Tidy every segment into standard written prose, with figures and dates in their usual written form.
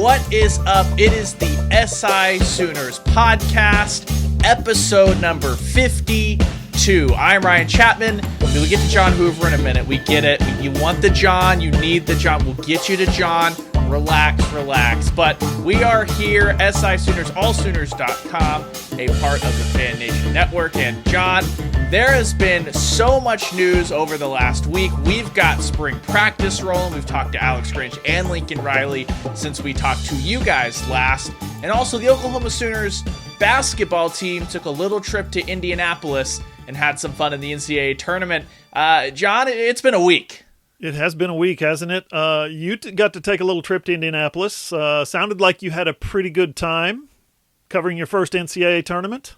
What is up? It is the SI Sooners podcast, episode number 52. I'm Ryan Chapman. We'll get to John Hoover in a minute. We get it. You want the John. You need the John. We'll get you to John. Relax. But we are here, SI Sooners, allsooners.com, a part of the Fan Nation Network. And John, there has been so much news over the last week. We've got spring practice rolling. We've talked to Alex Grinch and Lincoln Riley since we talked to you guys last. And also the Oklahoma Sooners basketball team took a little trip to Indianapolis and had some fun in the NCAA tournament. John, it's been a week. It has been a week, hasn't it? You got to take a little trip to Indianapolis. Sounded like you had a pretty good time covering your first NCAA tournament.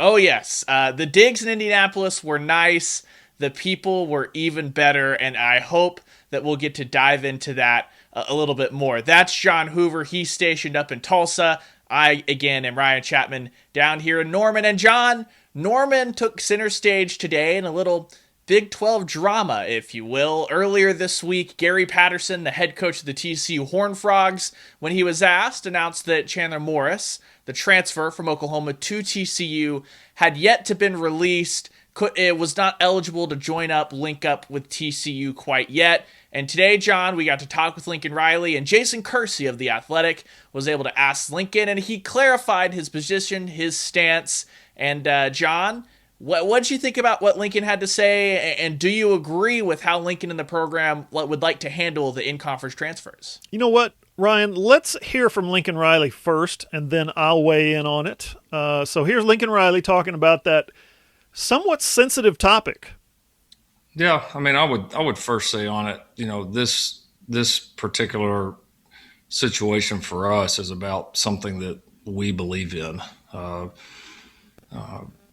Oh, yes. The digs in Indianapolis were nice. The people were even better, and I hope that we'll get to dive into that a little bit more. That's John Hoover. He's stationed up in Tulsa. I, again, am Ryan Chapman down here in Norman. And John, Norman took center stage today in a little Big 12 drama, if you will. Earlier this week, Gary Patterson, the head coach of the TCU Horned Frogs, when he was asked, announced that Chandler Morris, the transfer from Oklahoma to TCU, had yet to been released. It was not eligible to link up with TCU quite yet. And today, John, we got to talk with Lincoln Riley, and Jason Kersey of The Athletic was able to ask Lincoln, and he clarified his position, his stance. And John, what did you think about what Lincoln had to say, and do you agree with how Lincoln and the program would like to handle the in-conference transfers? You know what, Ryan? Let's hear from Lincoln Riley first, and then I'll weigh in on it. So here's Lincoln Riley talking about that somewhat sensitive topic. Yeah, I mean, I would first say on it, this particular situation for us is about something that we believe in.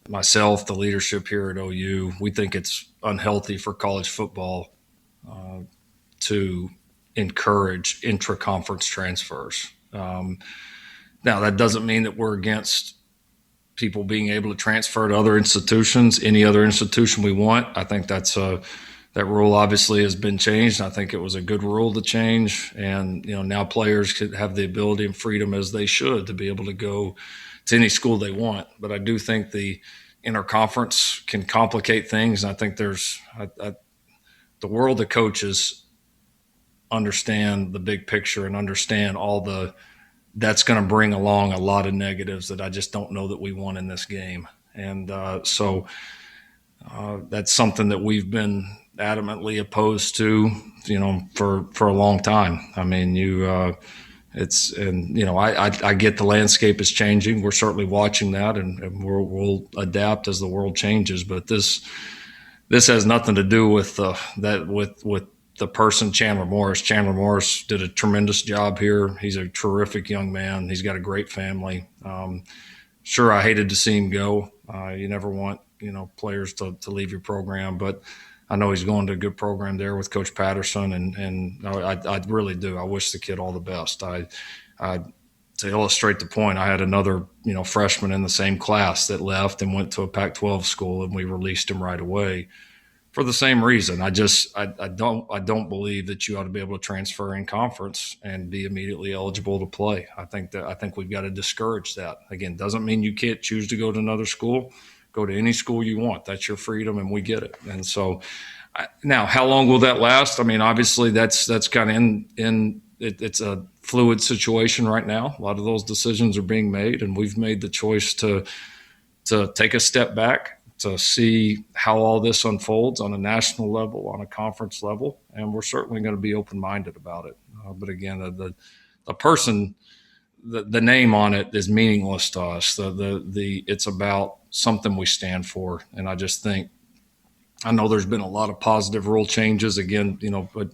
Myself, the leadership here at OU, we think it's unhealthy for college football to encourage intra-conference transfers. Now, that doesn't mean that we're against people being able to transfer to other institutions, any other institution we want. I think that rule obviously has been changed. I think it was a good rule to change. And, now players could have the ability and freedom, as they should, to be able to go to any school they want. But I do think the interconference can complicate things. And I think the world of coaches understand the big picture and understand that's going to bring along a lot of negatives that I just don't know that we want in this game. And so that's something that we've been adamantly opposed to, for a long time. I mean, I get the landscape is changing. We're certainly watching that, and we'll adapt as the world changes. But this has nothing to do with the person, Chandler Morris. Chandler Morris did a tremendous job here. He's a terrific young man. He's got a great family. Sure, I hated to see him go. You never want, players to leave your program, but I know he's going to a good program there with Coach Patterson, and I really do. I wish the kid all the best. To illustrate the point, I had another, freshman in the same class that left and went to a Pac-12 school, and we released him right away for the same reason. I don't believe that you ought to be able to transfer in conference and be immediately eligible to play. I think we've got to discourage that. Again, doesn't mean you can't choose to go to another school. Go to any school you want. That's your freedom, and we get it. And so now, how long will that last? I mean, obviously that's kind of it's a fluid situation right now. A lot of those decisions are being made, and we've made the choice to take a step back to see how all this unfolds on a national level, on a conference level, and we're certainly going to be open-minded about it. But again, the person, the name on it is meaningless to us. It's about something we stand for, and I just think, I know there's been a lot of positive rule changes. Again, but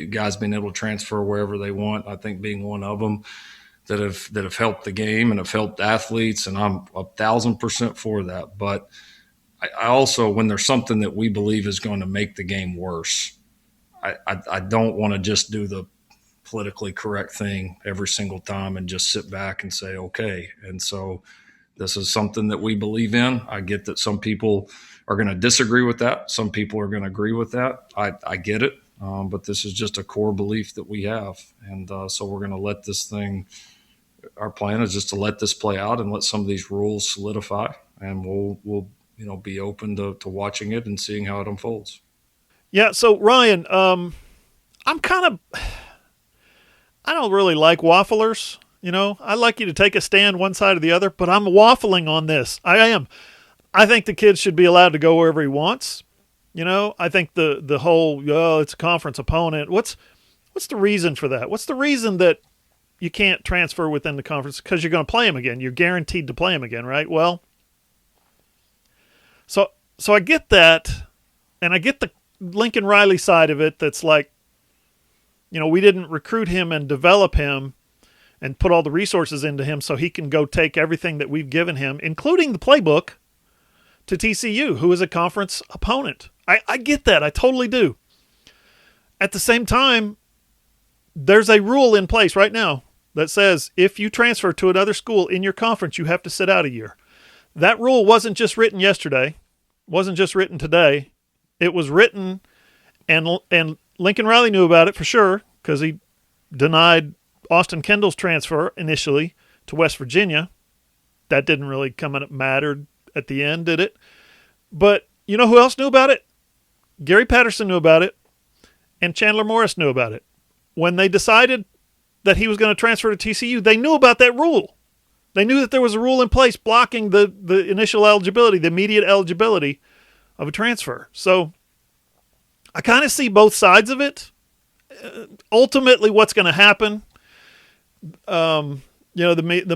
guys being able to transfer wherever they want, I think being one of them that have helped the game and have helped athletes, and I'm 1,000% for that. But I also, when there's something that we believe is going to make the game worse, I don't want to just do the politically correct thing every single time and just sit back and say, okay. And so this is something that we believe in. I get that some people are going to disagree with that. Some people are going to agree with that. I get it. but this is just a core belief that we have. And so we're going to let this thing, our plan is just to let this play out and let some of these rules solidify. And we'll be open to watching it and seeing how it unfolds. Yeah. So Ryan, I don't really like wafflers. I like you to take a stand one side or the other, but I'm waffling on this. I am. I think the kid should be allowed to go wherever he wants. I think the whole, it's a conference opponent. What's the reason for that? What's the reason that you can't transfer within the conference? Because you're going to play him again. You're guaranteed to play him again, right? Well, so I get that, and I get the Lincoln Riley side of it that's like, we didn't recruit him and develop him and put all the resources into him so he can go take everything that we've given him, including the playbook, to TCU, who is a conference opponent. I get that. I totally do. At the same time, there's a rule in place right now that says if you transfer to another school in your conference, you have to sit out a year. That rule wasn't just written yesterday, wasn't just written today. It was written, and Lincoln Riley knew about it for sure because he denied Austin Kendall's transfer initially to West Virginia. That didn't really come and matter at the end, did it? But you know who else knew about it? Gary Patterson knew about it, and Chandler Morris knew about it. When they decided that he was going to transfer to TCU, they knew about that rule. They knew that there was a rule in place blocking the initial eligibility, the immediate eligibility of a transfer. So I kind of see both sides of it. Ultimately, what's going to happen, the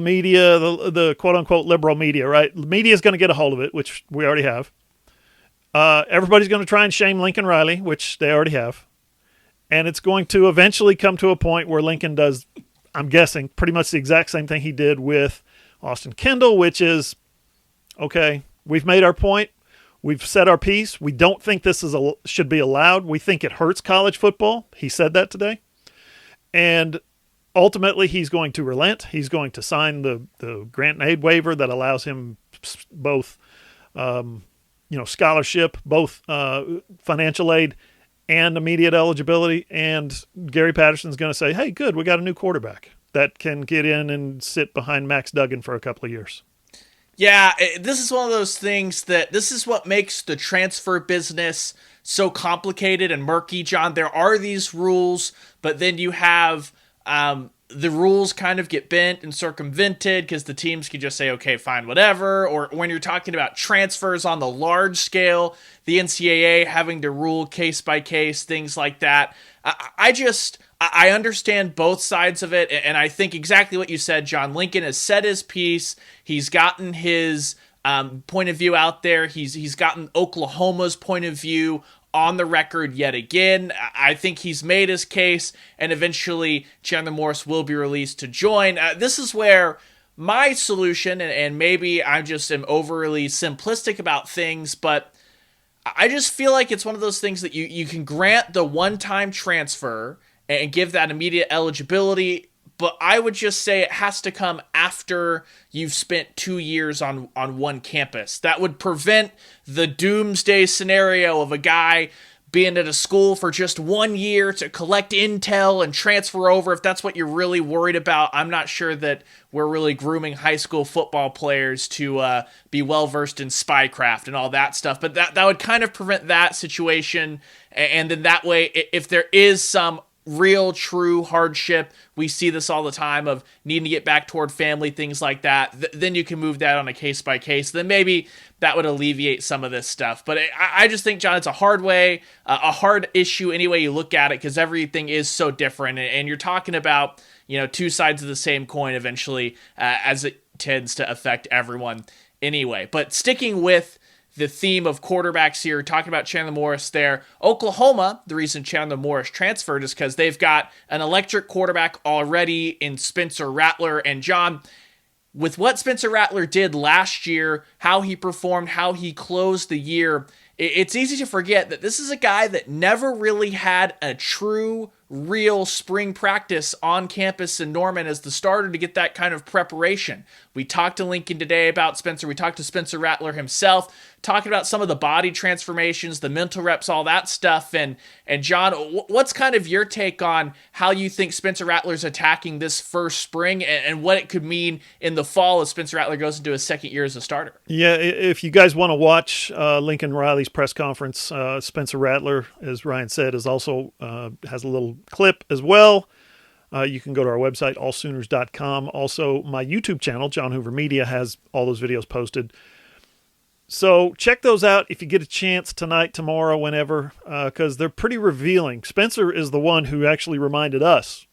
media, the quote-unquote liberal media, right? The media is going to get a hold of it, which we already have. Everybody's going to try and shame Lincoln Riley, which they already have. And it's going to eventually come to a point where Lincoln does, I'm guessing, pretty much the exact same thing he did with Austin Kendall, which is, okay, we've made our point. We've said our piece. We don't think this should be allowed. We think it hurts college football. He said that today. And ultimately, he's going to relent. He's going to sign the grant and aid waiver that allows him both scholarship, both financial aid and immediate eligibility. And Gary Patterson's going to say, hey, good, we got a new quarterback that can get in and sit behind Max Duggan for a couple of years. Yeah, this is one of those things this is what makes the transfer business so complicated and murky, John. There are these rules, but then you have the rules kind of get bent and circumvented because the teams can just say, okay, fine, whatever. Or when you're talking about transfers on the large scale, the NCAA having to rule case by case, things like that. I understand both sides of it, and I think exactly what you said, John. Lincoln has said his piece. He's gotten his point of view out there. He's gotten Oklahoma's point of view on the record yet again. I think he's made his case, and eventually Chandler Morris will be released to join. This is where my solution, and maybe I just am overly simplistic about things, but I just feel like it's one of those things that you can grant the one-time transfer and give that immediate eligibility, but I would just say it has to come after you've spent 2 years on one campus. That would prevent the doomsday scenario of a guy being at a school for just 1 year to collect intel and transfer over. If that's what you're really worried about, I'm not sure that we're really grooming high school football players to be well-versed in spycraft and all that stuff. But that would kind of prevent that situation. And then that way, if there is some real true hardship, we see this all the time of needing to get back toward family, things like that, then you can move that on a case by case. Then maybe that would alleviate some of this stuff. But I just think, John, it's a hard issue any way you look at it, because everything is so different, and you're talking about two sides of the same coin eventually, as it tends to affect everyone anyway. But sticking with the theme of quarterbacks here, talking about Chandler Morris there. Oklahoma, the reason Chandler Morris transferred is because they've got an electric quarterback already in Spencer Rattler. And John, with what Spencer Rattler did last year, how he performed, how he closed the year, it's easy to forget that this is a guy that never really had a true, real spring practice on campus in Norman as the starter to get that kind of preparation. We talked to Lincoln today about Spencer. We talked to Spencer Rattler himself, talking about some of the body transformations, the mental reps, all that stuff. And John, what's kind of your take on how you think Spencer Rattler's attacking this first spring and what it could mean in the fall as Spencer Rattler goes into his second year as a starter? Yeah, if you guys want to watch Lincoln Riley's press conference, Spencer Rattler, as Ryan said, is also has a little clip as well. You can go to our website, allsooners.com. Also, my YouTube channel, John Hoover Media, has all those videos posted. So check those out if you get a chance tonight, tomorrow, whenever, because they're pretty revealing. Spencer is the one who actually reminded us,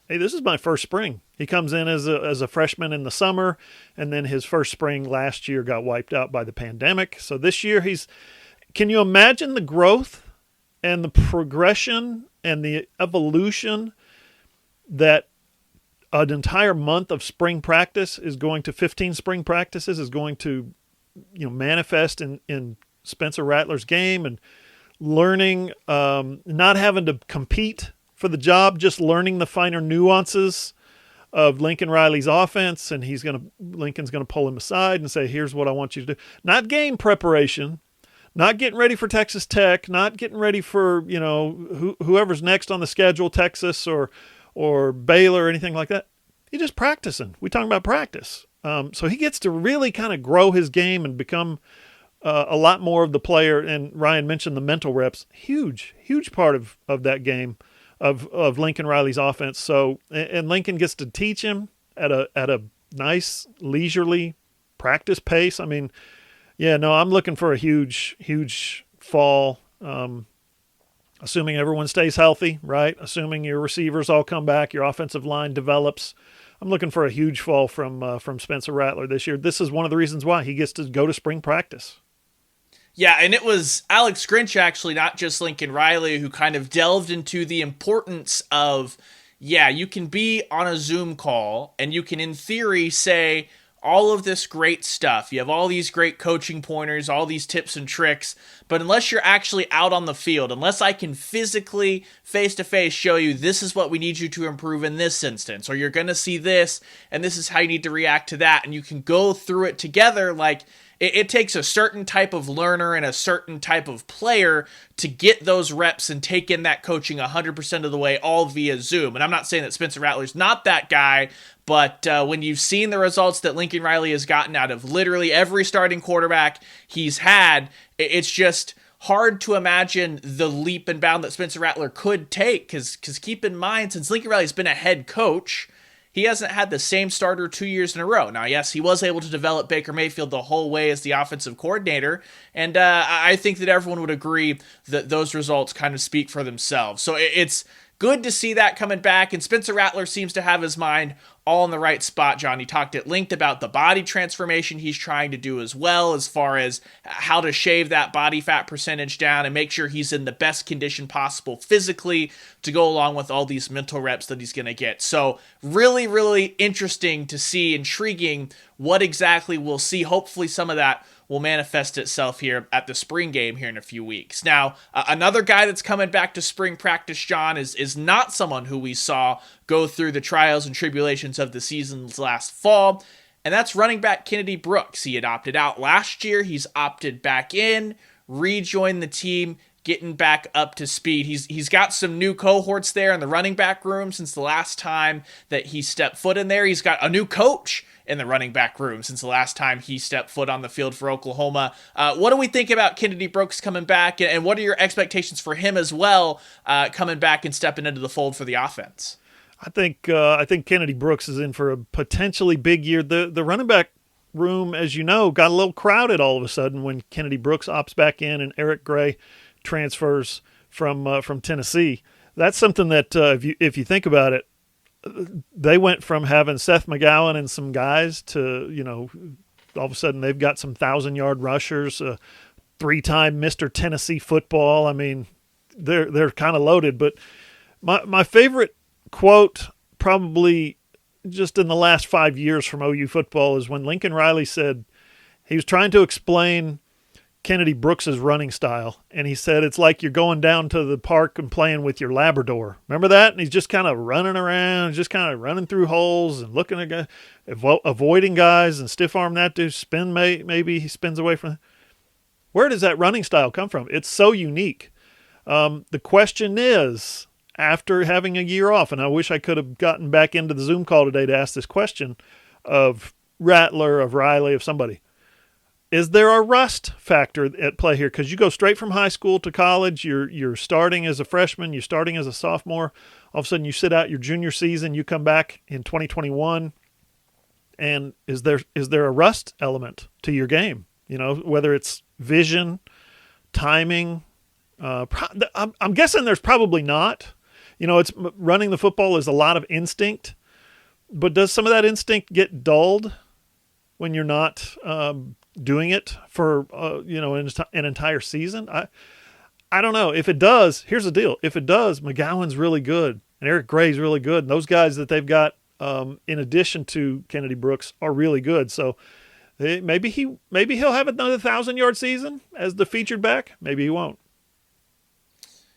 hey, this is my first spring. He comes in as a freshman in the summer, and then his first spring last year got wiped out by the pandemic. So this year can you imagine the growth and the progression and the evolution that an entire month of spring practice is going to 15 spring practices is going to manifest in Spencer Rattler's game, and learning, not having to compete for the job, just learning the finer nuances of Lincoln Riley's offense. And Lincoln's going to pull him aside and say, here's what I want you to do. Not game preparation, not getting ready for Texas Tech, not getting ready for, whoever's next on the schedule, Texas or Baylor or anything like that. He's just practicing. We're talking about practice. So he gets to really kind of grow his game and become a lot more of the player. And Ryan mentioned the mental reps. Huge part of that game of Lincoln Riley's offense. So, and Lincoln gets to teach him at a nice, leisurely practice pace. I mean, I'm looking for a huge fall. Assuming everyone stays healthy, right? Assuming your receivers all come back, your offensive line develops. I'm looking for a huge fall from Spencer Rattler this year. This is one of the reasons why he gets to go to spring practice. Yeah, and it was Alex Grinch, actually, not just Lincoln Riley, who kind of delved into the importance of, you can be on a Zoom call and you can, in theory, say all of this great stuff. You have all these great coaching pointers, all these tips and tricks, but unless you're actually out on the field, unless I can physically, face-to-face show you this is what we need you to improve in this instance, or you're going to see this, and this is how you need to react to that, and you can go through it together, like, it takes a certain type of learner and a certain type of player to get those reps and take in that coaching 100% of the way, all via Zoom. And I'm not saying that Spencer Rattler's not that guy, but when you've seen the results that Lincoln Riley has gotten out of literally every starting quarterback he's had, it's just hard to imagine the leap and bound that Spencer Rattler could take, because keep in mind, since Lincoln Riley's been a head coach, he hasn't had the same starter 2 years in a row. Now, yes, he was able to develop Baker Mayfield the whole way as the offensive coordinator, and I think that everyone would agree that those results kind of speak for themselves. So it's good to see that coming back, and Spencer Rattler seems to have his mind all in the right spot, John. He talked at length about the body transformation he's trying to do as well, as far as how to shave that body fat percentage down and make sure he's in the best condition possible physically to go along with all these mental reps that he's going to get. So really, really interesting to see, intriguing what exactly we'll see. Hopefully some of that will manifest itself here at the spring game here in a few weeks. Now, another guy that's coming back to spring practice, John, is not someone who we saw go through the trials and tribulations of the seasons last fall, and that's running back Kennedy Brooks. He had opted out last year. He's opted back in, rejoined the team, getting back up to speed. He's got some new cohorts there in the running back room since the last time that he stepped foot in there. He's got a new coach in the running back room since the last time he stepped foot on the field for Oklahoma. What do we think about Kennedy Brooks coming back, and what are your expectations for him as well, coming back and stepping into the fold for the offense? I think Kennedy Brooks is in for a potentially big year. The running back room, as you know, got a little crowded all of a sudden when Kennedy Brooks opts back in and Eric Gray transfers from Tennessee. That's something that if you think about it, they went from having Seth McGowan and some guys to, all of a sudden they've got some 1,000-yard rushers, 3-time Mr. Tennessee football. I mean, they're kind of loaded. But my favorite quote probably just in the last 5 years from OU football is when Lincoln Riley said he was trying to explain Kennedy Brooks's running style, and he said it's like you're going down to the park and playing with your Labrador. Remember that? And he's just kind of running around, just kind of running through holes and looking at guys, avoiding guys and stiff arm that dude. Maybe he spins away from. Where does that running style come from? It's so unique. The question is, after having a year off, and I wish I could have gotten back into the Zoom call today to ask this question of Rattler, of Riley, of somebody. Is there a rust factor at play here? Because you go straight from high school to college. You're starting as a freshman. You're starting as a sophomore. All of a sudden, you sit out your junior season. You come back in 2021, and is there a rust element to your game? You know, whether it's vision, timing. I'm guessing there's probably not. You know, it's running the football is a lot of instinct, but does some of that instinct get dulled when you're not doing it for an entire season? I don't know. If it does, here's the deal. If it does, McGowan's really good and Eric Gray's really good, and those guys that they've got in addition to Kennedy Brooks are really good. So maybe he'll have another 1,000-yard season as the featured back. Maybe he won't.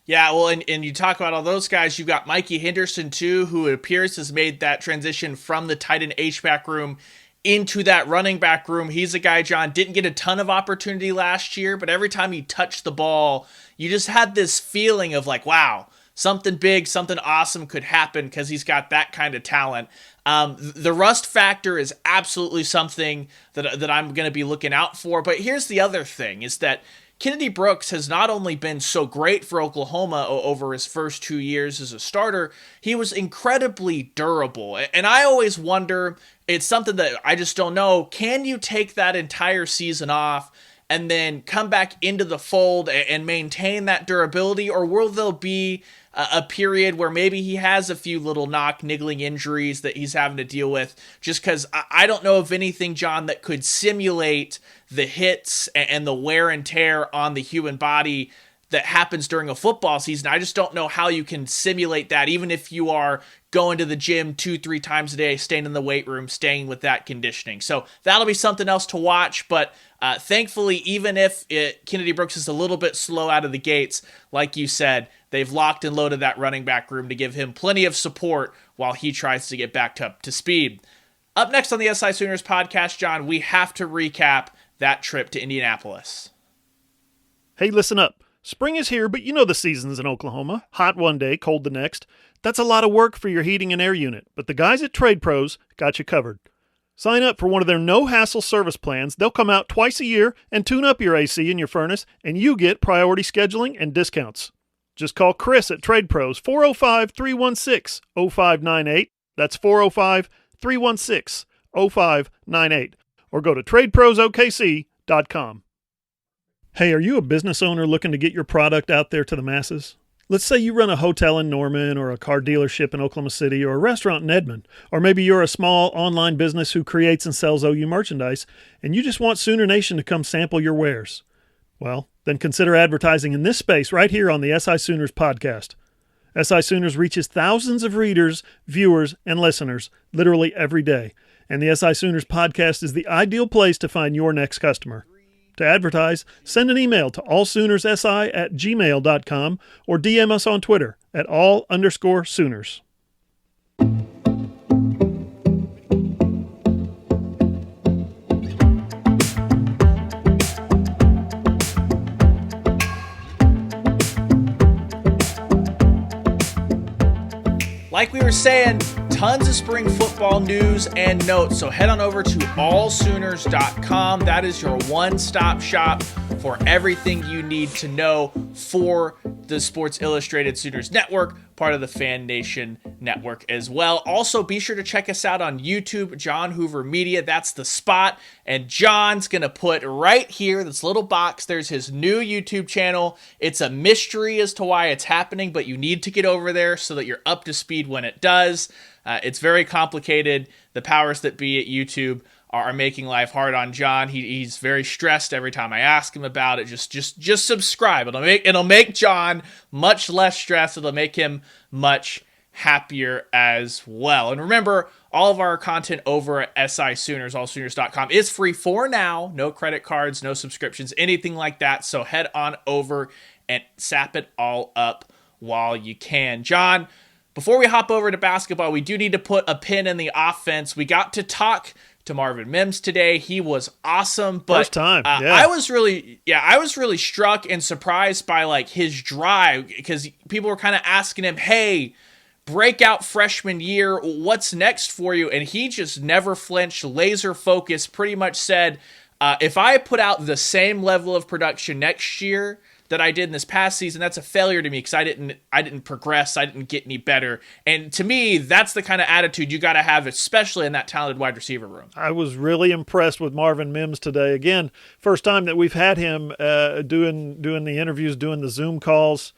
Yeah, well, and you talk about all those guys. You've got Mikey Henderson, too, who it appears has made that transition from the tight end H-back room into that running back room. He's a guy, John, didn't get a ton of opportunity last year, but every time he touched the ball, you just had this feeling of like, wow, something big, something awesome could happen because he's got that kind of talent. The rust factor is absolutely something that I'm going to be looking out for. But here's the other thing is that Kennedy Brooks has not only been so great for Oklahoma over his first 2 years as a starter, he was incredibly durable. And I always wonder, it's something that I just don't know, can you take that entire season off and then come back into the fold and maintain that durability? Or will there be a period where maybe he has a few little niggling injuries that he's having to deal with? Just because I don't know of anything, John, that could simulate the hits and the wear and tear on the human body that happens during a football season. I just don't know how you can simulate that, even if you are going to the gym 2-3 times a day, staying in the weight room, staying with that conditioning. So that'll be something else to watch. But thankfully, even if Kennedy Brooks is a little bit slow out of the gates, like you said, they've locked and loaded that running back room to give him plenty of support while he tries to get back up to speed. Up next on the SI Sooners podcast, John, we have to recap that trip to Indianapolis. Hey, listen up. Spring is here, but you know the seasons in Oklahoma. Hot one day, cold the next. That's a lot of work for your heating and air unit, but the guys at Trade Pros got you covered. Sign up for one of their no-hassle service plans. They'll come out twice a year and tune up your AC and your furnace, and you get priority scheduling and discounts. Just call Chris at Trade Pros, 405-316-0598. That's 405-316-0598. Or go to TradeProsOKC.com. Hey, are you a business owner looking to get your product out there to the masses? Let's say you run a hotel in Norman or a car dealership in Oklahoma City or a restaurant in Edmond, or maybe you're a small online business who creates and sells OU merchandise and you just want Sooner Nation to come sample your wares. Well, then consider advertising in this space right here on the SI Sooners podcast. SI Sooners reaches thousands of readers, viewers, and listeners literally every day, and the SI Sooners podcast is the ideal place to find your next customer. To advertise, send an email to allsoonersi@gmail.com or DM us on Twitter at all_Sooners. Like we were saying, tons of spring football news and notes, so head on over to allsooners.com. That is your one-stop shop for everything you need to know for the Sports Illustrated Sooners Network, part of the Fan Nation Network as well. Also, be sure to check us out on YouTube, John Hoover Media. That's the spot. And John's going to put right here, this little box, there's his new YouTube channel. It's a mystery as to why it's happening, but you need to get over there so that you're up to speed when it does. It's very complicated. The powers that be at YouTube are making life hard on John. He's very stressed every time I ask him about it. Just subscribe. It'll make John much less stressed. It'll make him much happier as well. And remember, all of our content over at SI Sooners, allsooners.com, is free for now. No credit cards, no subscriptions, anything like that. So head on over and sap it all up while you can. John, before we hop over to basketball, we do need to put a pin in the offense. We got to talk to Marvin Mims today. He was awesome, but first time. I was really struck and surprised by like his drive, because people were kind of asking him, hey, breakout freshman year, what's next for you? And he just never flinched, laser focused, pretty much said, if I put out the same level of production next year that I did in this past season, that's a failure to me, because I didn't progress, I didn't get any better. And to me, that's the kind of attitude you got to have, especially in that talented wide receiver room. I was really impressed with Marvin Mims today. Again, first time that we've had him doing the interviews, doing the Zoom calls.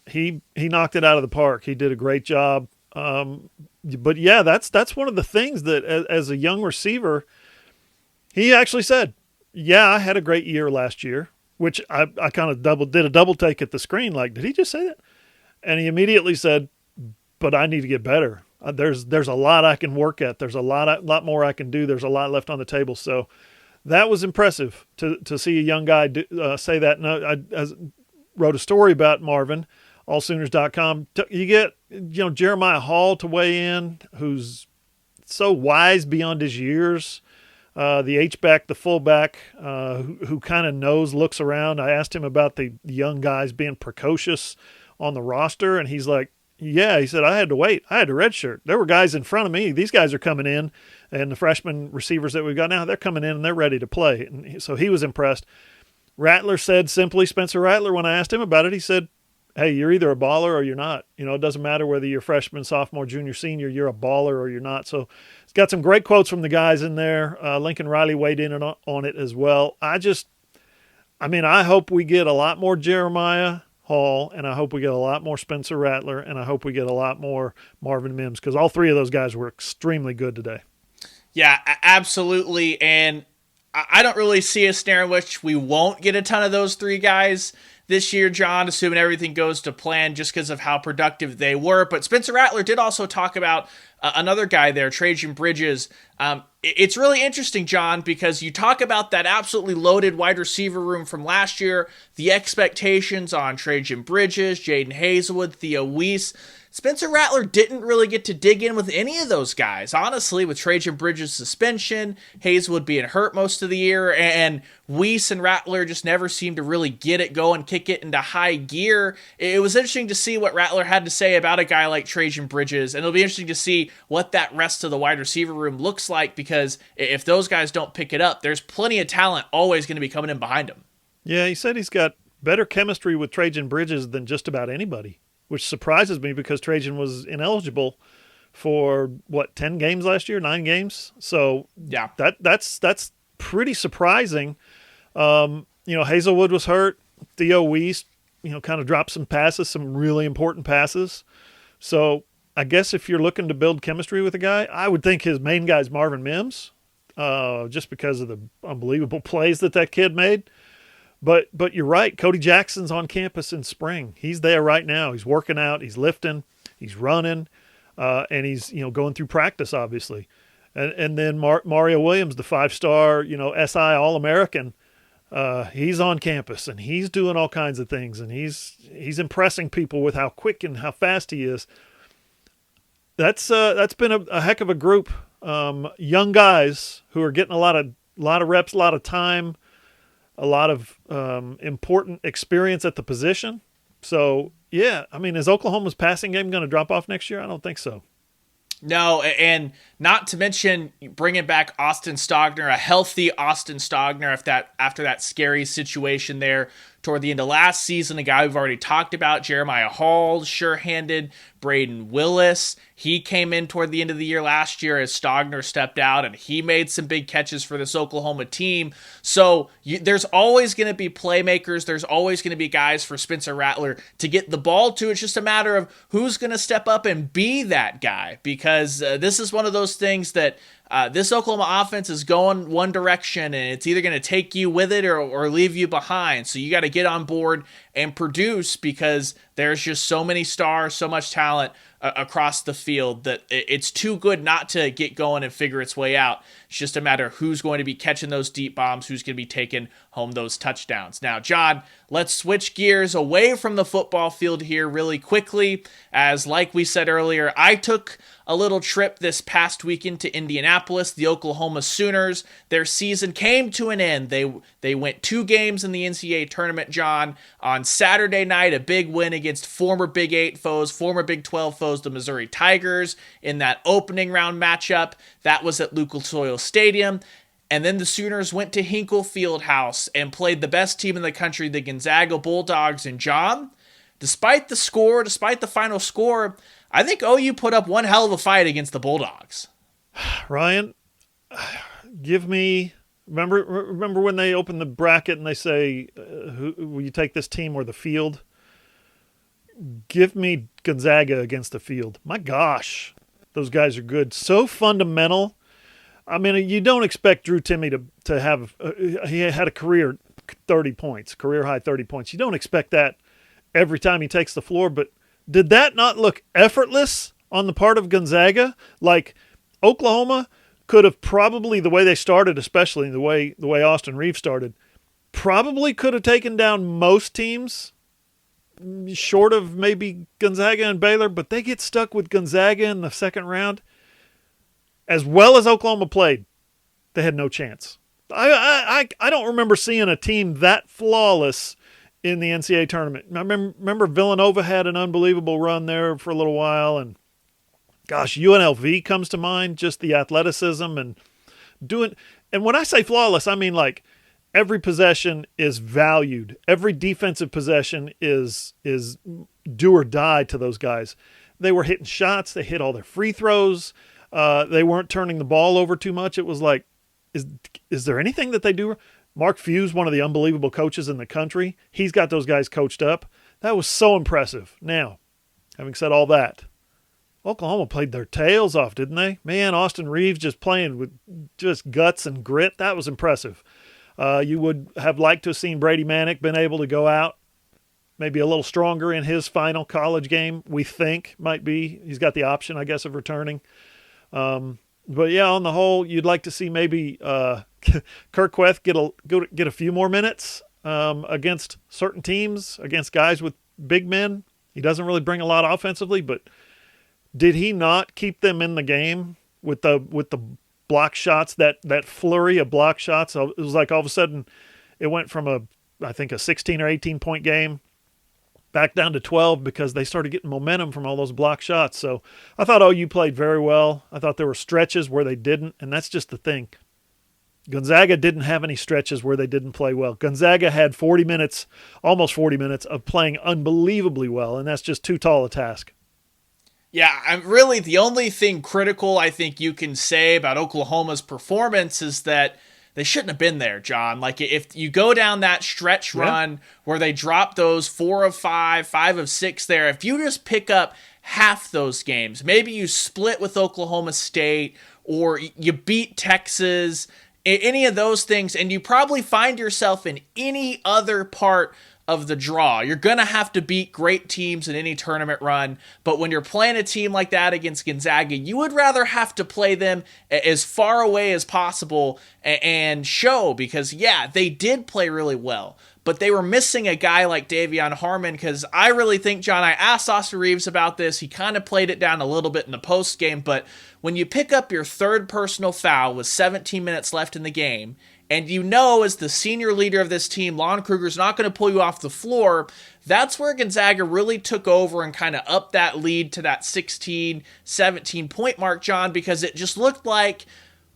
He knocked it out of the park. He did a great job. But yeah, that's one of the things that as a young receiver, he actually said, yeah, I had a great year last year, which I kind of did a double take at the screen. Like, did he just say that? And he immediately said, but I need to get better. There's a lot I can work at. There's a lot more I can do. There's a lot left on the table. So that was impressive to see a young guy say that. No, I wrote a story about Marvin, allsooners.com. You get, Jeremiah Hall to weigh in, who's so wise beyond his years. The H-back, the fullback, who kind of looks around. I asked him about the young guys being precocious on the roster, and he's like, yeah, he said, I had to wait. I had to redshirt. There were guys in front of me. These guys are coming in, and the freshman receivers that we've got now, they're coming in and they're ready to play. And so he was impressed. Rattler said simply, Spencer Rattler, when I asked him about it, he said, hey, you're either a baller or you're not. It doesn't matter whether you're freshman, sophomore, junior, senior, you're a baller or you're not. So it's got some great quotes from the guys in there. Lincoln Riley weighed in on it as well. I hope we get a lot more Jeremiah Hall, and I hope we get a lot more Spencer Rattler, and I hope we get a lot more Marvin Mims, because all three of those guys were extremely good today. Yeah, absolutely. And I don't really see a scenario in which we won't get a ton of those three guys this year, John, assuming everything goes to plan, just because of how productive they were. But Spencer Rattler did also talk about another guy there, Trajan Bridges. It's really interesting, John, because you talk about that absolutely loaded wide receiver room from last year, the expectations on Trajan Bridges, Jaden Hazelwood, Theo Weiss. Spencer Rattler didn't really get to dig in with any of those guys, honestly, with Trajan Bridges' suspension, Hazelwood being hurt most of the year, and Weiss and Rattler just never seemed to really get it going, kick it into high gear. It was interesting to see what Rattler had to say about a guy like Trajan Bridges, and it'll be interesting to see what that rest of the wide receiver room looks like, because if those guys don't pick it up, there's plenty of talent always going to be coming in behind him. Yeah, he said he's got better chemistry with Trajan Bridges than just about anybody, which surprises me because Trajan was ineligible for 10 games last year, 9 games. So yeah, that's pretty surprising. Hazelwood was hurt. Theo Weiss, kind of dropped some passes, some really important passes. So I guess if you're looking to build chemistry with a guy, I would think his main guy is Marvin Mims, just because of the unbelievable plays that kid made. But you're right. Cody Jackson's on campus in spring. He's there right now. He's working out. He's lifting. He's running, and he's going through practice, obviously. And then Mario Williams, the 5-star SI All-American, he's on campus and he's doing all kinds of things, and he's impressing people with how quick and how fast he is. That's been a heck of a group, young guys who are getting a lot of reps, a lot of time, a lot of important experience at the position. So, yeah, is Oklahoma's passing game going to drop off next year? I don't think so. No, and not to mention bringing back Austin Stogner, a healthy Austin Stogner after that scary situation there toward the end of last season. A guy we've already talked about, Jeremiah Hall, sure-handed. Braden Willis, he came in toward the end of the year last year as Stogner stepped out, and he made some big catches for this Oklahoma team. So there's always going to be playmakers. There's always going to be guys for Spencer Rattler to get the ball to. It's just a matter of who's going to step up and be that guy, because this is one of those things that this Oklahoma offense is going one direction, and it's either going to take you with it or leave you behind. So you got to get on board and produce, because there's just so many stars, so much talent across the field that it's too good not to get going and figure its way out. It's just a matter of who's going to be catching those deep bombs, who's going to be taking home those touchdowns. Now, John, let's switch gears away from the football field here really quickly, as like we said earlier, I took a little trip this past weekend to Indianapolis. The Oklahoma Sooners, their season came to an end. They went 2 games in the NCAA tournament, John. On Saturday night, a big win against former Big 8 foes, former Big 12 foes, the Missouri Tigers, in that opening round matchup. That was at Lucas Oil Stadium. And then the Sooners went to Hinkle Fieldhouse and played the best team in the country, the Gonzaga Bulldogs. And John, despite the final score, I think OU put up one hell of a fight against the Bulldogs. Ryan, remember when they open the bracket and they say, will you take this team or the field? Give me Gonzaga against the field. My gosh, those guys are good. So fundamental. I mean, you don't expect Drew Timme to have he had a career 30 points, career high 30 points. You don't expect that every time he takes the floor, but did that not look effortless on the part of Gonzaga? Like Oklahoma could have probably, the way they started, especially the way Austin Reeves started, probably could have taken down most teams short of maybe Gonzaga and Baylor, but they get stuck with Gonzaga in the second round. As well as Oklahoma played, they had no chance. I don't remember seeing a team that flawless in the NCAA tournament. I remember Villanova had an unbelievable run there for a little while, and gosh, UNLV comes to mind, just the athleticism and doing. And when I say flawless, I mean like every possession is valued. Every defensive possession is do or die to those guys. They were hitting shots. They hit all their free throws. They weren't turning the ball over too much. It was like, is there anything that they do? Mark Few's one of the unbelievable coaches in the country. He's got those guys coached up. That was so impressive. Now, having said all that, Oklahoma played their tails off, didn't they? Man, Austin Reeves just playing with just guts and grit. That was impressive. You would have liked to have seen Brady Manick been able to go out maybe a little stronger in his final college game, we think might be. He's got the option, I guess, of returning. But yeah, on the whole, you'd like to see maybe Kirk Queth get a few more minutes against certain teams, against guys with big men. He doesn't really bring a lot offensively, but did he not keep them in the game with the block shots, that flurry of block shots? It was like all of a sudden it went from I think a 16 or 18 point game back down to 12 because they started getting momentum from all those block shots. So I thought OU played very well. I thought there were stretches where they didn't, and that's just the thing. Gonzaga didn't have any stretches where they didn't play well. Gonzaga had 40 minutes, almost 40 minutes of playing unbelievably well, and that's just too tall a task. Yeah, I'm really the only thing critical I think you can say about Oklahoma's performance is that they shouldn't have been there, John. Like, if you go down that stretch run where they drop those 4 of 5, 5 of 6 there, if you just pick up half those games, maybe you split with Oklahoma State or you beat Texas, any of those things, and you probably find yourself in any other part of the draw. You're going to have to beat great teams in any tournament run, but when you're playing a team like that against Gonzaga, you would rather have to play them as far away as possible and show, because yeah, they did play really well, but they were missing a guy like Davion Harmon, because I really think, John, I asked Austin Reeves about this. He kind of played it down a little bit in the post game, but when you pick up your third personal foul with 17 minutes left in the game, and you know as the senior leader of this team, Lon Kruger's not going to pull you off the floor, that's where Gonzaga really took over and kind of upped that lead to that 16, 17-point mark, John, because it just looked like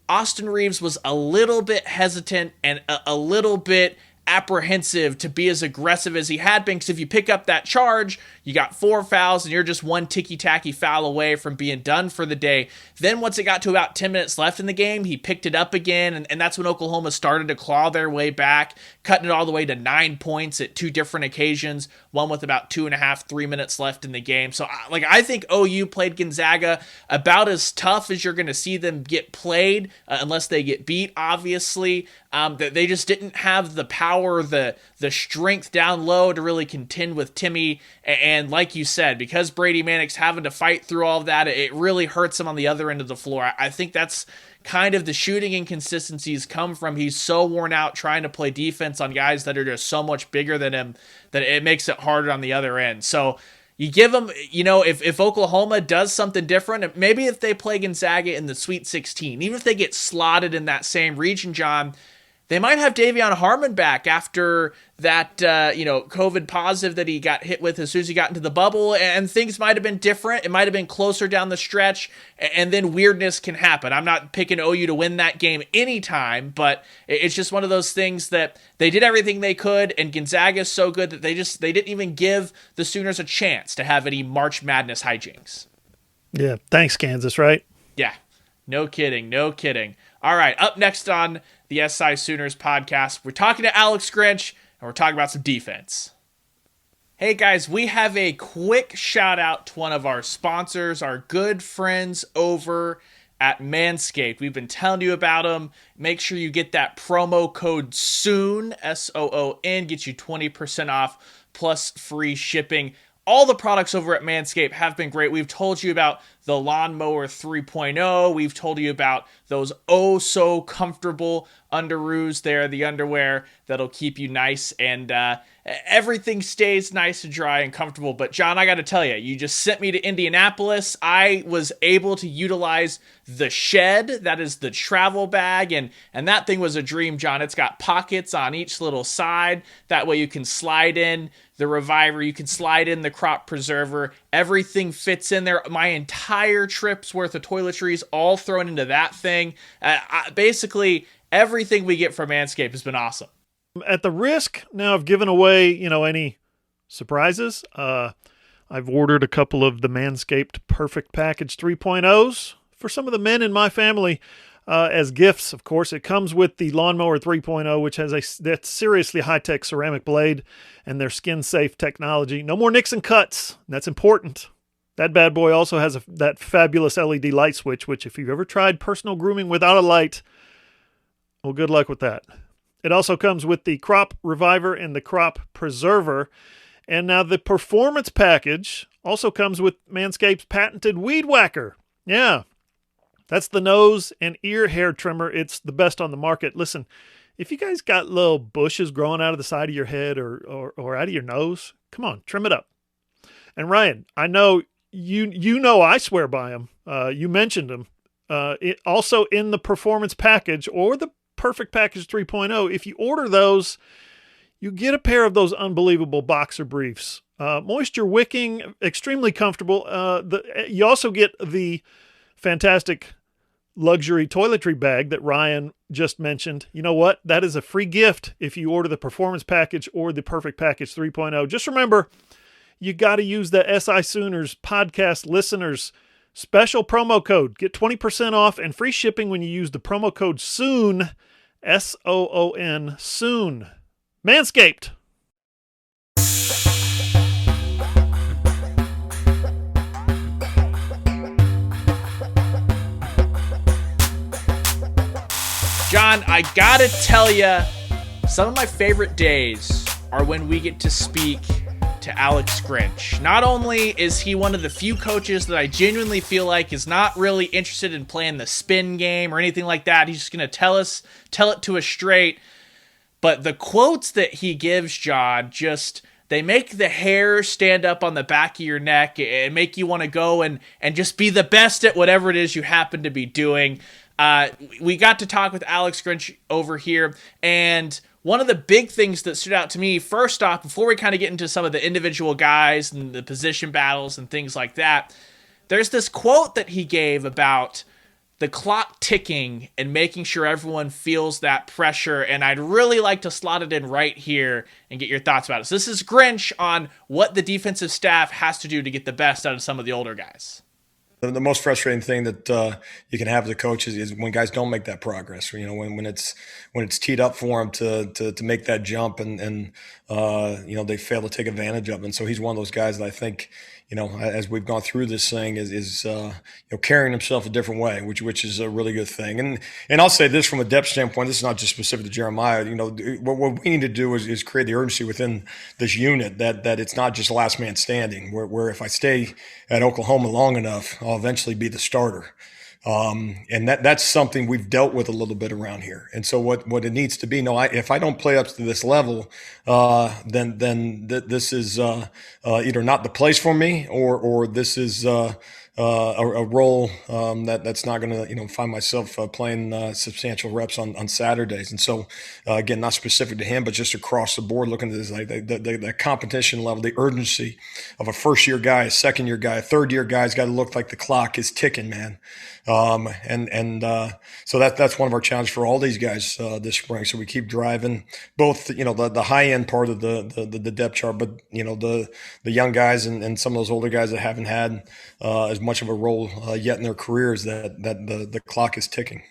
Austin Reeves was a little bit hesitant and a little bit apprehensive to be as aggressive as he had been, because if you pick up that charge, you got 4 fouls and you're just one ticky-tacky foul away from being done for the day. Then once it got to about 10 minutes left in the game, he picked it up again, and that's when Oklahoma started to claw their way back, cutting it all the way to 9 points at 2 different occasions, one with about 2.5, 3 minutes left in the game. So I think OU played Gonzaga about as tough as you're going to see them get played, unless they get beat, obviously. That they just didn't have the power power, the strength down low to really contend with Timmy. And like you said, because Brady Manick's having to fight through all of that, it really hurts him on the other end of the floor. I think that's kind of the shooting inconsistencies come from. He's so worn out trying to play defense on guys that are just so much bigger than him that it makes it harder on the other end. So you give them, if Oklahoma does something different, maybe if they play Gonzaga in the Sweet 16, even if they get slotted in that same region, John, they might have Davion Harmon back after that, COVID positive that he got hit with as soon as he got into the bubble, and things might have been different. It might have been closer down the stretch, and then weirdness can happen. I'm not picking OU to win that game anytime, but it's just one of those things that they did everything they could, and Gonzaga is so good that they didn't even give the Sooners a chance to have any March Madness hijinks. Yeah, thanks, Kansas, right? Yeah, no kidding. All right, up next on the SI Sooners podcast, we're talking to Alex Grinch, and we're talking about some defense. Hey guys, we have a quick shout out to one of our sponsors, our good friends over at Manscaped. We've been telling you about them. Make sure you get that promo code SOON, SOON, gets you 20% off plus free shipping. All the products over at Manscaped have been great. We've told you about the Lawnmower 3.0. We've told you about those so comfortable underoos there, the underwear that'll keep you nice and everything stays nice and dry and comfortable. But John, I got to tell you, you just sent me to Indianapolis. I was able to utilize the Shed. That is the travel bag. And that thing was a dream, John. It's got pockets on each little side. That way you can slide in the Reviver. You can slide in the Crop Preserver. Everything fits in there. My entire trip's worth of toiletries all thrown into that thing. Basically, everything we get from Manscaped has been awesome. At the risk now of giving away, any surprises, I've ordered a couple of the Manscaped Perfect Package 3.0s for some of the men in my family as gifts. Of course, it comes with the Lawnmower 3.0, which has that seriously high-tech ceramic blade and their skin-safe technology. No more nicks and cuts. That's important. That bad boy also has that fabulous LED light switch, which if you've ever tried personal grooming without a light, well, good luck with that. It also comes with the Crop Reviver and the Crop Preserver. And now the Performance Package also comes with Manscaped's patented Weed Whacker. Yeah, that's the nose and ear hair trimmer. It's the best on the market. Listen, if you guys got little bushes growing out of the side of your head or out of your nose, come on, trim it up. And Ryan, I know you know I swear by them. You mentioned them. Also in the Performance Package or the Perfect Package 3.0, if you order those, you get a pair of those unbelievable boxer briefs. Moisture wicking, extremely comfortable. You also get the fantastic luxury toiletry bag that Ryan just mentioned. You know what? That is a free gift if you order the Performance Package or the Perfect Package 3.0. Just remember, you got to use the SI Sooners podcast listeners special promo code. Get 20% off and free shipping when you use the promo code SOON, SOON, SOON. Manscaped. John, I gotta tell you, some of my favorite days are when we get to speak to Alex Grinch. Not only is he one of the few coaches that I genuinely feel like is not really interested in playing the spin game or anything like that. He's just going to tell it to us straight. But the quotes that he gives, John, they make the hair stand up on the back of your neck and make you want to go and just be the best at whatever it is you happen to be doing. We got to talk with Alex Grinch over here, and one of the big things that stood out to me, first off, before we kind of get into some of the individual guys and the position battles and things like that, there's this quote that he gave about the clock ticking and making sure everyone feels that pressure, and I'd really like to slot it in right here and get your thoughts about it. So this is Grinch on what the defensive staff has to do to get the best out of some of the older guys. The most frustrating thing that you can have as a coach is when guys don't make that progress. When it's teed up for them to make that jump and they fail to take advantage of it. And so he's one of those guys that I think as we've gone through this thing, is carrying himself a different way, which is a really good thing. And I'll say this from a depth standpoint, this is not just specific to Jeremiah. What we need to do is create the urgency within this unit that it's not just last man standing, where if I stay at Oklahoma long enough, I'll eventually be the starter. And that's something we've dealt with a little bit around here. And so what it needs to be, if I don't play up to this level, then this is either not the place for me, or this is a role that's not going to find myself playing substantial reps on Saturdays. And so again, not specific to him, but just across the board, looking at this, like the competition level, the urgency of a first year guy, a second year guy, a third year guy's got to look like the clock is ticking, man. So that's one of our challenges for all these guys this spring. So we keep driving both, the high end part of the depth chart, but the young guys and some of those older guys that haven't had as much of a role yet in their careers, that the clock is ticking.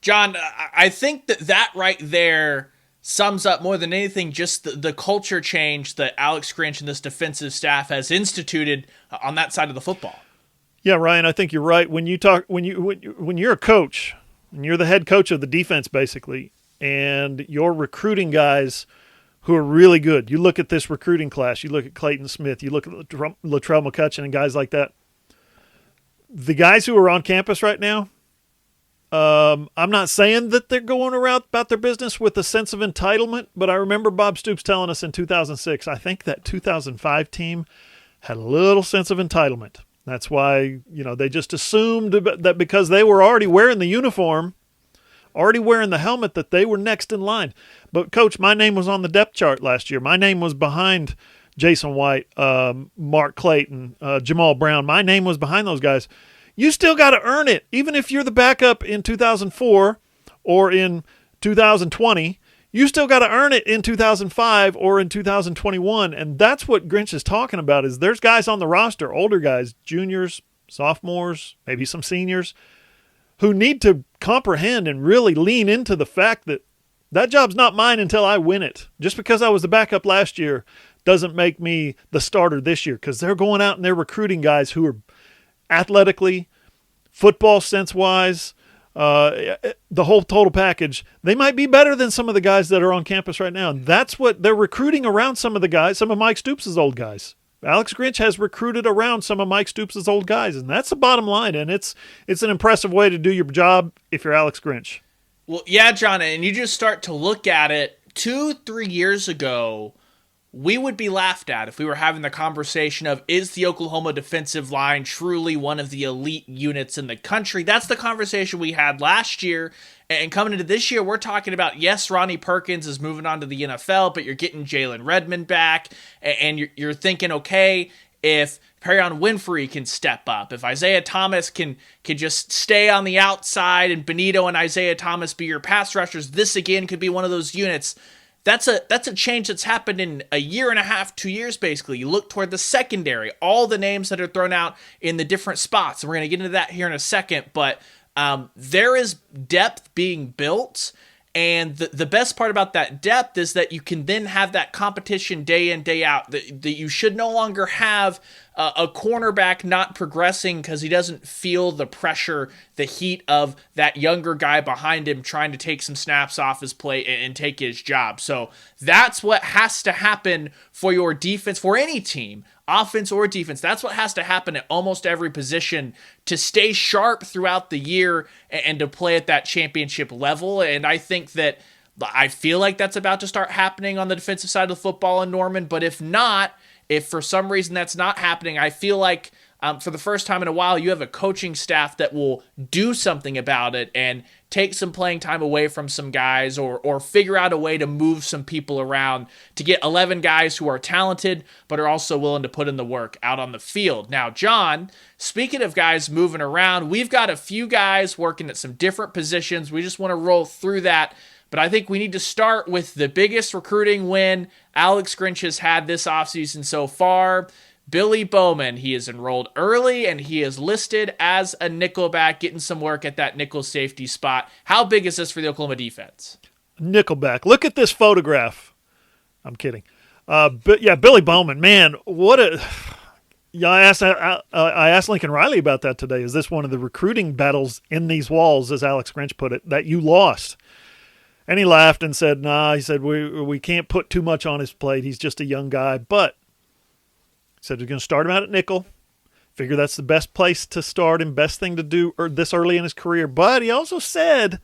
John, I think that right there sums up more than anything just the culture change that Alex Grinch and this defensive staff has instituted on that side of the football. Yeah, Ryan, I think you're right. When you're a coach and you're the head coach of the defense, basically, and you're recruiting guys who are really good. You look at this recruiting class. You look at Clayton Smith. You look at Latrell McCutcheon and guys like that. The guys who are on campus right now, I'm not saying that they're going around about their business with a sense of entitlement, but I remember Bob Stoops telling us in 2006, I think that 2005 team had a little sense of entitlement. That's why, they just assumed that because they were already wearing the uniform, already wearing the helmet, that they were next in line. But, Coach, my name was on the depth chart last year. My name was behind Jason White, Mark Clayton, Jamal Brown. My name was behind those guys. You still got to earn it. Even if you're the backup in 2004 or in 2020, you still got to earn it in 2005 or in 2021. And that's what Grinch is talking about, is there's guys on the roster, older guys, juniors, sophomores, maybe some seniors, who need to comprehend and really lean into the fact that job's not mine until I win it. Just because I was the backup last year doesn't make me the starter this year, because they're going out and they're recruiting guys who are athletically, football sense-wise, the whole total package, they might be better than some of the guys that are on campus right now. And that's what they're recruiting around, some of the guys, some of Mike Stoops' old guys. Alex Grinch has recruited around some of Mike Stoops' old guys, and that's the bottom line. And it's an impressive way to do your job if you're Alex Grinch. Well, yeah, John, and you just start to look at it 2-3 years ago, we would be laughed at if we were having the conversation of, is the Oklahoma defensive line truly one of the elite units in the country? That's the conversation we had last year. And coming into this year, we're talking about, yes, Ronnie Perkins is moving on to the NFL, but you're getting Jalen Redmond back, and you're thinking, okay, if Perion Winfrey can step up, if Isaiah Thomas can just stay on the outside and Benito and Isaiah Thomas be your pass rushers, this again could be one of those units. That's a change that's happened in a year and a half, 2 years, basically. You look toward the secondary, all the names that are thrown out in the different spots. And we're going to get into that here in a second. But there is depth being built. And the best part about that depth is that you can then have that competition day in, day out. That you should no longer have a cornerback not progressing because he doesn't feel the pressure, the heat of that younger guy behind him trying to take some snaps off his plate and take his job. So that's what has to happen for your defense, for any team, offense or defense. That's what has to happen at almost every position to stay sharp throughout the year and to play at that championship level. And I think that I feel like that's about to start happening on the defensive side of the football in Norman. But if not, if for some reason that's not happening, I feel like for the first time in a while, you have a coaching staff that will do something about it and take some playing time away from some guys or figure out a way to move some people around to get 11 guys who are talented but are also willing to put in the work out on the field. Now, John, speaking of guys moving around, we've got a few guys working at some different positions. We just want to roll through that. But I think we need to start with the biggest recruiting win Alex Grinch has had this offseason so far. Billy Bowman, he is enrolled early, and he is listed as a nickelback, getting some work at that nickel safety spot. How big is this for the Oklahoma defense? Nickelback. Look at this photograph. I'm kidding. But yeah, Billy Bowman, man, Yeah, I asked Lincoln Riley about that today. Is this one of the recruiting battles in these walls, as Alex Grinch put it, that you lost? And he laughed and said, nah, he said, we can't put too much on his plate. He's just a young guy. But he said we're going to start him out at nickel. Figure that's the best place to start and best thing to do this early in his career. But he also said,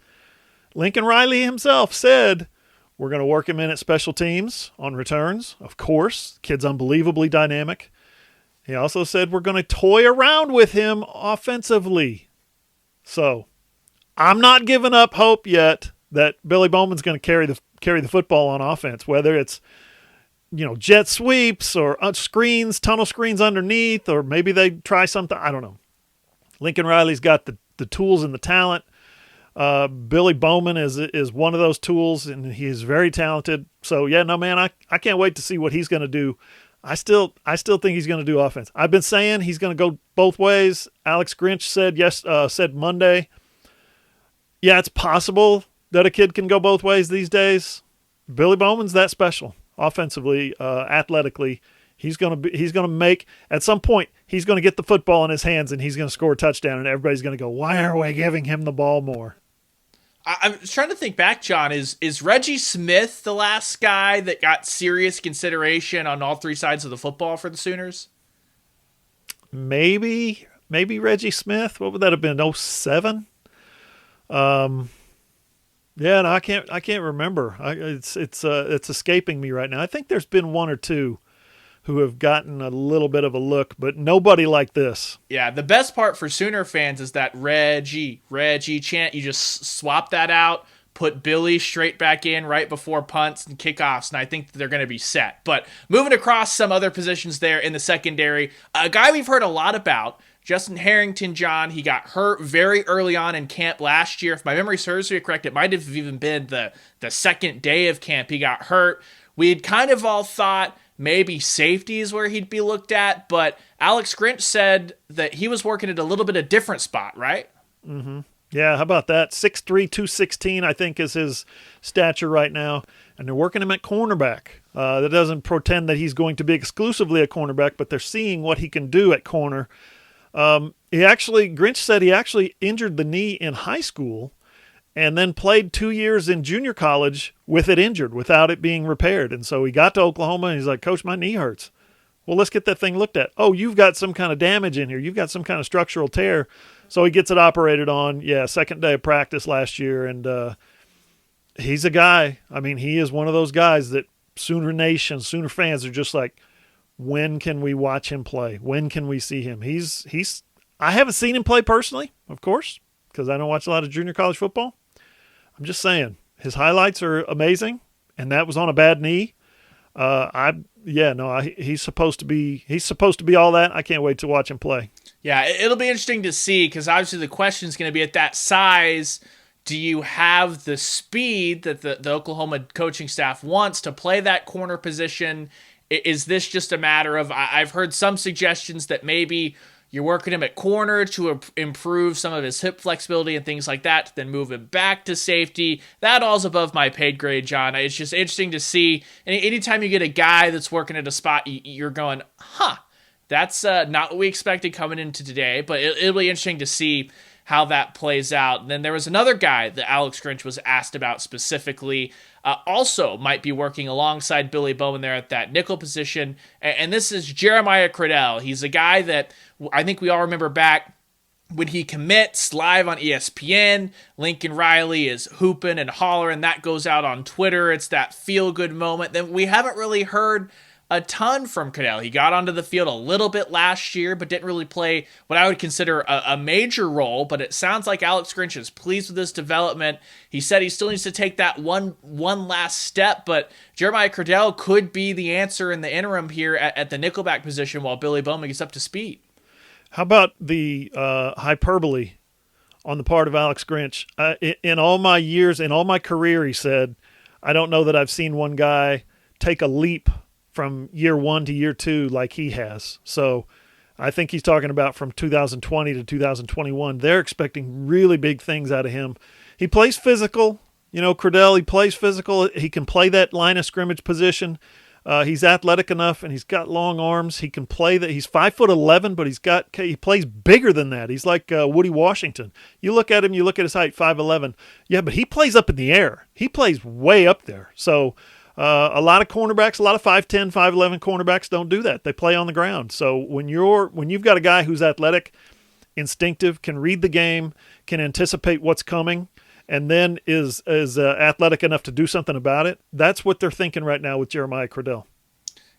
Lincoln Riley himself said, we're going to work him in at special teams on returns. Of course, kid's unbelievably dynamic. He also said we're going to toy around with him offensively. So I'm not giving up hope yet that Billy Bowman's going to carry the football on offense, whether it's jet sweeps or screens, tunnel screens underneath, or maybe they try something. I don't know. Lincoln Riley's got the tools and the talent. Billy Bowman is one of those tools, and he is very talented. So yeah, no man, I can't wait to see what he's going to do. I still think he's going to do offense. I've been saying he's going to go both ways. Alex Grinch said Monday, yeah, it's possible that a kid can go both ways these days. Billy Bowman's that special offensively, athletically. He's going to make, at some point, he's going to get the football in his hands and he's going to score a touchdown, and everybody's going to go, why are we giving him the ball more? I'm trying to think back, John. Is Reggie Smith the last guy that got serious consideration on all three sides of the football for the Sooners? Maybe Reggie Smith. What would that have been? 07? Yeah, no, I can't remember. It's escaping me right now. I think there's been one or two who have gotten a little bit of a look, but nobody like this. Yeah, the best part for Sooner fans is that Reggie chant. You just swap that out, put Billy straight back in right before punts and kickoffs, and I think they're going to be set. But moving across some other positions there in the secondary, a guy we've heard a lot about, Justin Harrington, John, he got hurt very early on in camp last year. If my memory serves me correct, it might have even been the second day of camp he got hurt. We had kind of all thought maybe safety is where he'd be looked at, but Alex Grinch said that he was working at a little bit of different spot, right? Mm-hmm. Yeah, how about that? 6'3", 216, I think, is his stature right now, and they're working him at cornerback. That doesn't pretend that he's going to be exclusively a cornerback, but they're seeing what he can do at corner. Grinch said he actually injured the knee in high school and then played 2 years in junior college with it injured, without it being repaired. And so he got to Oklahoma and he's like, Coach, my knee hurts. Well, let's get that thing looked at. Oh, you've got some kind of damage in here. You've got some kind of structural tear. So he gets it operated on. Yeah, second day of practice last year. And he's a guy. I mean, he is one of those guys that Sooner Nation, Sooner fans are just like, when can we watch him play? When can we see him? I haven't seen him play personally, of course, because I don't watch a lot of junior college football. I'm just saying his highlights are amazing, and that was on a bad knee. He's supposed to be all that. I can't wait to watch him play. Yeah, it'll be interesting to see, because obviously the question is going to be, at that size, do you have the speed that the Oklahoma coaching staff wants to play that corner position? Is this just a matter of, I've heard some suggestions that maybe you're working him at corner to improve some of his hip flexibility and things like that, to then move him back to safety. That all's above my paid grade, John. It's just interesting to see. Anytime you get a guy that's working at a spot, you're going, that's not what we expected coming into today, but it'll be interesting to see how that plays out. And then there was another guy that Alex Grinch was asked about specifically, also might be working alongside Billy Bowman there at that nickel position, and this is Jeremiah Cradell. He's a guy that I think we all remember back when he commits live on ESPN, Lincoln Riley is hooping and hollering. That goes out on Twitter. It's that feel-good moment. Then we haven't really heard a ton from Cradell. He got onto the field a little bit last year, but didn't really play what I would consider a major role. But it sounds like Alex Grinch is pleased with this development. He said he still needs to take that one last step, but Jeremiah Cradell could be the answer in the interim here at the nickelback position while Billy Bowman gets up to speed. How about the hyperbole on the part of Alex Grinch? In all my years, in all my career, he said, I don't know that I've seen one guy take a leap from year one to year two like he has. So I think he's talking about from 2020 to 2021. They're expecting really big things out of him. He plays physical. Cradell, he plays physical. He can play that line of scrimmage position. He's athletic enough, and he's got long arms. He can play that. He's 5'11", but he plays bigger than that. He's like Woody Washington. You look at him, you look at his height, 5'11". Yeah, but he plays up in the air. He plays way up there. So a lot of cornerbacks, a lot of 5'10", 5'11" cornerbacks don't do that. They play on the ground. So when you've got a guy who's athletic, instinctive, can read the game, can anticipate what's coming, and then is athletic enough to do something about it, that's what they're thinking right now with Jeremiah Cradell.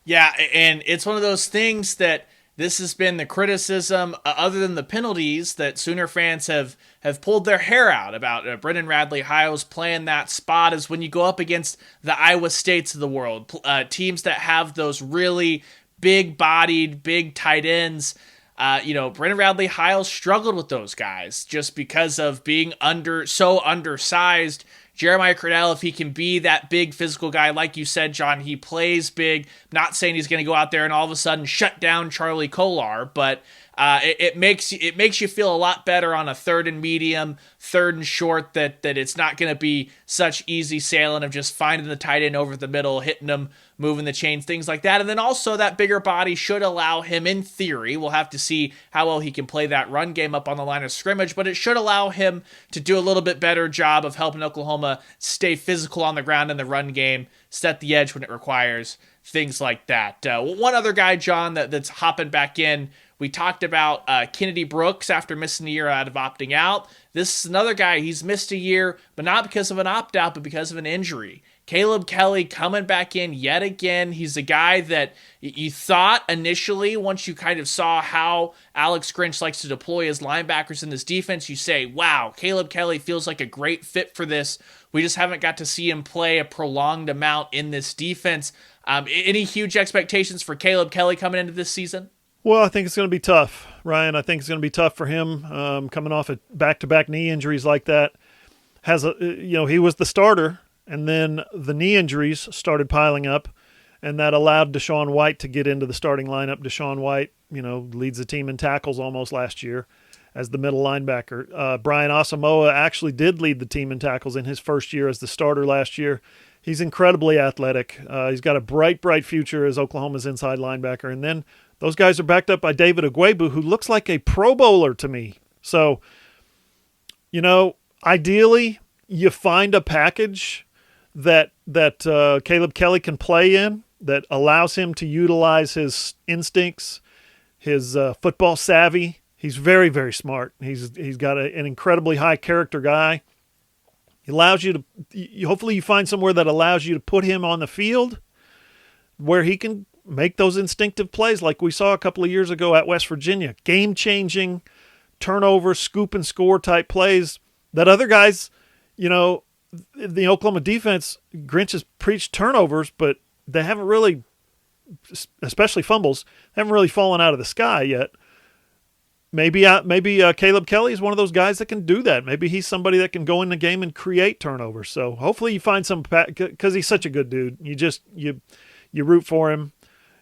Yeah, and it's one of those things that this has been the criticism, other than the penalties, that Sooner fans have pulled their hair out about. Brendan Radley-Hiles playing that spot is when you go up against the Iowa States of the world, teams that have those really big-bodied, big tight ends. Brendan Radley-Hiles struggled with those guys just because of being so undersized. Jeremiah Cradell, if he can be that big physical guy, like you said, John, he plays big. Not saying he's going to go out there and all of a sudden shut down Charlie Kolar, but it makes you feel a lot better on a 3rd and medium, 3rd and short, that it's not going to be such easy sailing of just finding the tight end over the middle, hitting them, moving the chains, things like that. And then also that bigger body should allow him, in theory, we'll have to see how well he can play that run game up on the line of scrimmage, but it should allow him to do a little bit better job of helping Oklahoma stay physical on the ground in the run game, set the edge when it requires, things like that. One other guy, John, that's hopping back in, we talked about Kennedy Brooks after missing a year out of opting out. This is another guy. He's missed a year, but not because of an opt-out, but because of an injury. Caleb Kelly coming back in yet again. He's a guy that you thought initially, once you kind of saw how Alex Grinch likes to deploy his linebackers in this defense, you say, wow, Caleb Kelly feels like a great fit for this. We just haven't got to see him play a prolonged amount in this defense. Any huge expectations for Caleb Kelly coming into this season? Well, I think it's going to be tough, Ryan. I think it's going to be tough for him coming off of back-to-back knee injuries like that. He was the starter, and then the knee injuries started piling up, and that allowed Deshaun White to get into the starting lineup. Deshaun White, leads the team in tackles almost last year as the middle linebacker. Brian Asamoah actually did lead the team in tackles in his first year as the starter last year. He's incredibly athletic. He's got a bright future as Oklahoma's inside linebacker. And then those guys are backed up by David Agwebu, who looks like a Pro Bowler to me. So, ideally, you find a package that Caleb Kelly can play in that allows him to utilize his instincts, his football savvy. He's very, very smart. He's got an incredibly high character guy. He allows you to, hopefully you find somewhere that allows you to put him on the field where he can make those instinctive plays like we saw a couple of years ago at West Virginia. Game-changing, turnover, scoop and score type plays that other guys, the Oklahoma defense, Grinch has preached turnovers, but they haven't really, especially fumbles, haven't really fallen out of the sky yet. Maybe Caleb Kelly is one of those guys that can do that. Maybe he's somebody that can go in the game and create turnovers. So hopefully you find some, because he's such a good dude. You root for him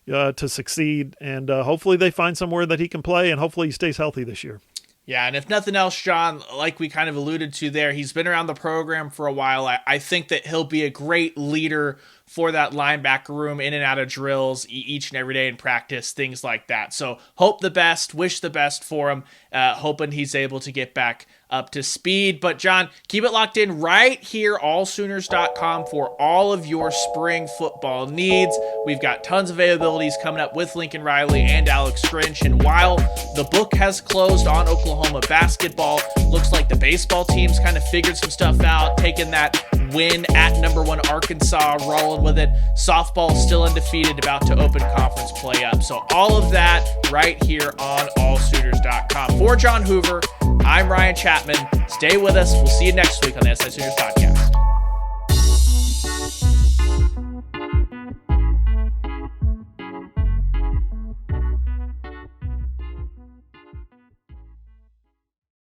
to succeed, and hopefully they find somewhere that he can play, and hopefully he stays healthy this year. Yeah, and if nothing else, John, like we kind of alluded to there, he's been around the program for a while. I think that he'll be a great leader for that linebacker room in and out of drills each and every day in practice, things like that. So hope the best, wish the best for him, hoping he's able to get back up to speed. But John, keep it locked in right here, allsooners.com, for all of your spring football needs. We've got tons of availabilities coming up with Lincoln Riley and Alex Grinch. And while the book has closed on Oklahoma basketball, looks like the baseball team's kind of figured some stuff out, taking that win at number 1 Arkansas, rolling with it. Softball still undefeated, about to open conference play up. So all of that right here on allsooners.com. For John Hoover, I'm Ryan Chapman. Stay with us. We'll see you next week on the SI Sooners podcast.